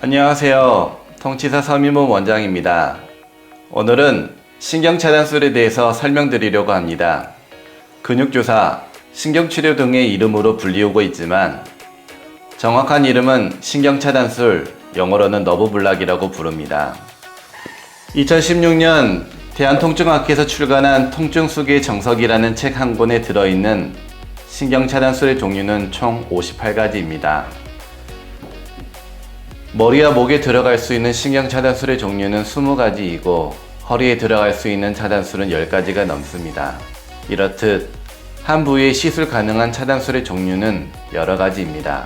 안녕하세요. 통치사 서민문 원장입니다. 오늘은 신경차단술에 대해서 설명드리려고 합니다. 근육주사, 신경치료 등의 이름으로 불리우고 있지만 정확한 이름은 신경차단술, 영어로는 너브블락이라고 부릅니다. 2016년 대한통증학회에서 출간한 통증수기의 정석이라는 책 한 권에 들어있는 신경차단술의 종류는 총 58가지입니다. 머리와 목에 들어갈 수 있는 신경차단술의 종류는 20가지이고 허리에 들어갈 수 있는 차단술은 10가지가 넘습니다. 이렇듯 한 부위에 시술 가능한 차단술의 종류는 여러 가지입니다.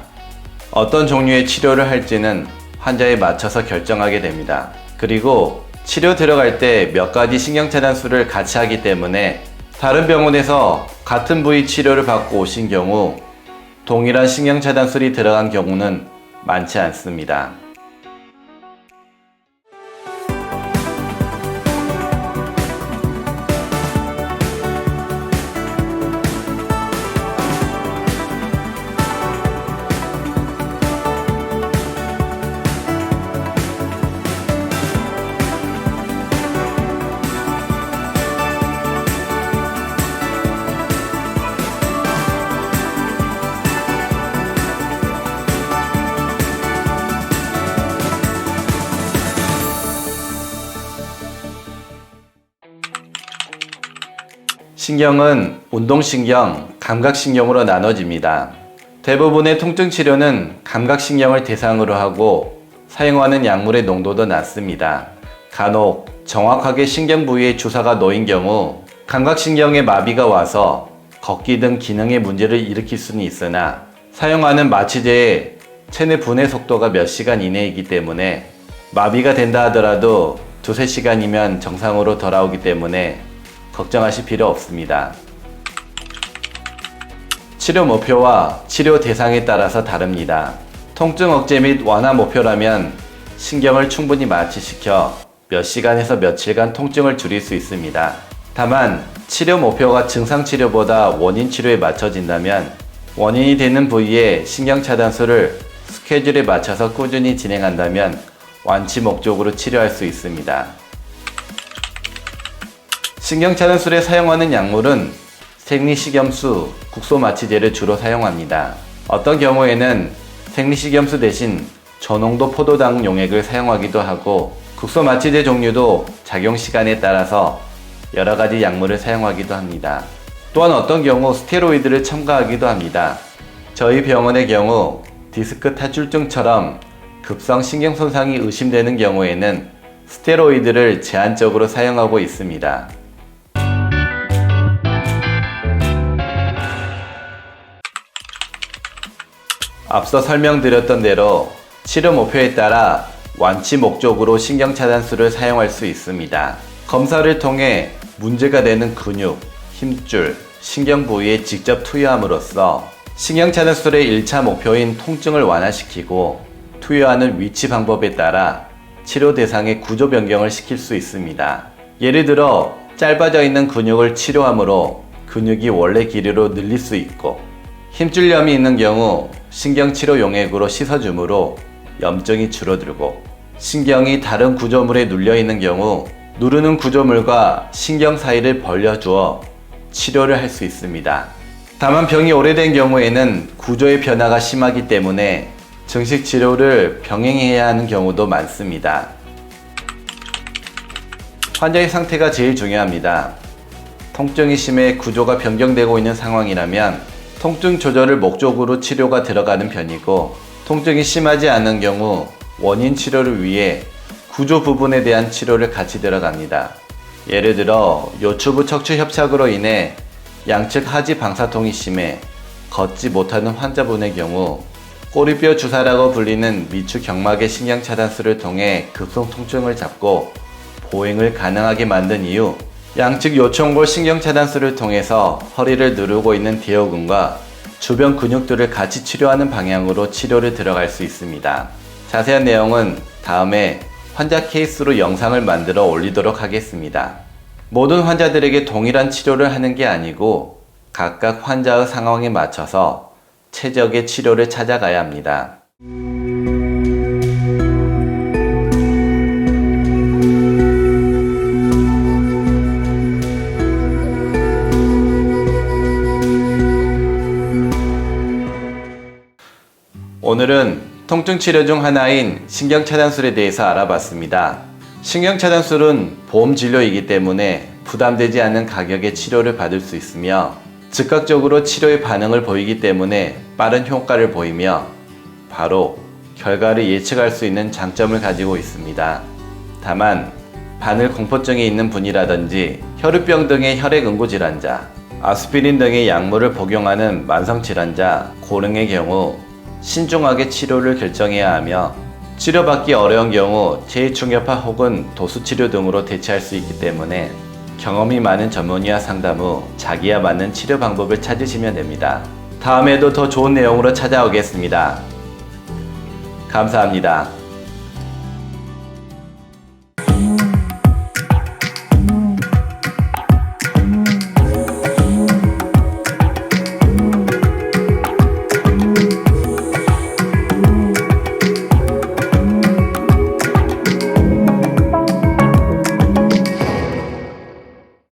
어떤 종류의 치료를 할지는 환자에 맞춰서 결정하게 됩니다. 그리고 치료 들어갈 때 몇 가지 신경차단술을 같이 하기 때문에 다른 병원에서 같은 부위 치료를 받고 오신 경우 동일한 신경차단술이 들어간 경우는 많지 않습니다. 신경은 운동신경, 감각신경으로 나눠집니다. 대부분의 통증치료는 감각신경을 대상으로 하고 사용하는 약물의 농도도 낮습니다. 간혹 정확하게 신경 부위에 주사가 놓인 경우 감각신경에 마비가 와서 걷기 등 기능에 문제를 일으킬 수는 있으나 사용하는 마취제의 체내 분해 속도가 몇 시간 이내이기 때문에 마비가 된다 하더라도 2~3시간이면 정상으로 돌아오기 때문에 걱정하실 필요 없습니다. 치료 목표와 치료 대상에 따라서 다릅니다. 통증 억제 및 완화 목표라면 신경을 충분히 마취시켜 몇 시간에서 며칠간 통증을 줄일 수 있습니다. 다만 치료 목표가 증상 치료보다 원인 치료에 맞춰진다면 원인이 되는 부위에 신경차단술을 스케줄에 맞춰서 꾸준히 진행한다면 완치 목적으로 치료할 수 있습니다. 신경차단술에 사용하는 약물은 생리식염수, 국소마취제를 주로 사용합니다. 어떤 경우에는 생리식염수 대신 저농도 포도당 용액을 사용하기도 하고 국소마취제 종류도 작용시간에 따라서 여러가지 약물을 사용하기도 합니다. 또한 어떤 경우 스테로이드를 첨가하기도 합니다. 저희 병원의 경우 디스크 탈출증처럼 급성 신경손상이 의심되는 경우에는 스테로이드를 제한적으로 사용하고 있습니다. 앞서 설명드렸던 대로 치료 목표에 따라 완치 목적으로 신경차단술을 사용할 수 있습니다. 검사를 통해 문제가 되는 근육, 힘줄, 신경 부위에 직접 투여함으로써 신경차단술의 1차 목표인 통증을 완화시키고 투여하는 위치 방법에 따라 치료 대상의 구조 변경을 시킬 수 있습니다. 예를 들어 짧아져 있는 근육을 치료함으로 근육이 원래 길이로 늘릴 수 있고 힘줄염이 있는 경우 신경치료 용액으로 씻어주므로 염증이 줄어들고 신경이 다른 구조물에 눌려있는 경우 누르는 구조물과 신경 사이를 벌려주어 치료를 할 수 있습니다. 다만 병이 오래된 경우에는 구조의 변화가 심하기 때문에 증식 치료를 병행해야 하는 경우도 많습니다. 환자의 상태가 제일 중요합니다. 통증이 심해 구조가 변경되고 있는 상황이라면 통증 조절을 목적으로 치료가 들어가는 편이고 통증이 심하지 않은 경우 원인 치료를 위해 구조 부분에 대한 치료를 같이 들어갑니다. 예를 들어 요추부 척추 협착으로 인해 양측 하지 방사통이 심해 걷지 못하는 환자분의 경우 꼬리뼈 주사라고 불리는 미추 경막의 신경차단술을 통해 급성 통증을 잡고 보행을 가능하게 만든 이후 양측 요청골 신경차단술을 통해서 허리를 누르고 있는 대어근과 주변 근육들을 같이 치료하는 방향으로 치료를 들어갈 수 있습니다. 자세한 내용은 다음에 환자 케이스로 영상을 만들어 올리도록 하겠습니다. 모든 환자들에게 동일한 치료를 하는 게 아니고 각각 환자의 상황에 맞춰서 최적의 치료를 찾아가야 합니다. 오늘은 통증 치료 중 하나인 신경차단술에 대해서 알아봤습니다. 신경차단술은 보험 진료이기 때문에 부담되지 않는 가격의 치료를 받을 수 있으며 즉각적으로 치료의 반응을 보이기 때문에 빠른 효과를 보이며 바로 결과를 예측할 수 있는 장점을 가지고 있습니다. 다만 바늘 공포증이 있는 분이라든지 혈우병 등의 혈액응고질환자, 아스피린 등의 약물을 복용하는 만성질환자, 고령의 경우 신중하게 치료를 결정해야 하며 치료받기 어려운 경우 제2충격파 혹은 도수치료 등으로 대체할 수 있기 때문에 경험이 많은 전문의와 상담 후 자기와 맞는 치료 방법을 찾으시면 됩니다. 다음에도 더 좋은 내용으로 찾아오겠습니다. 감사합니다.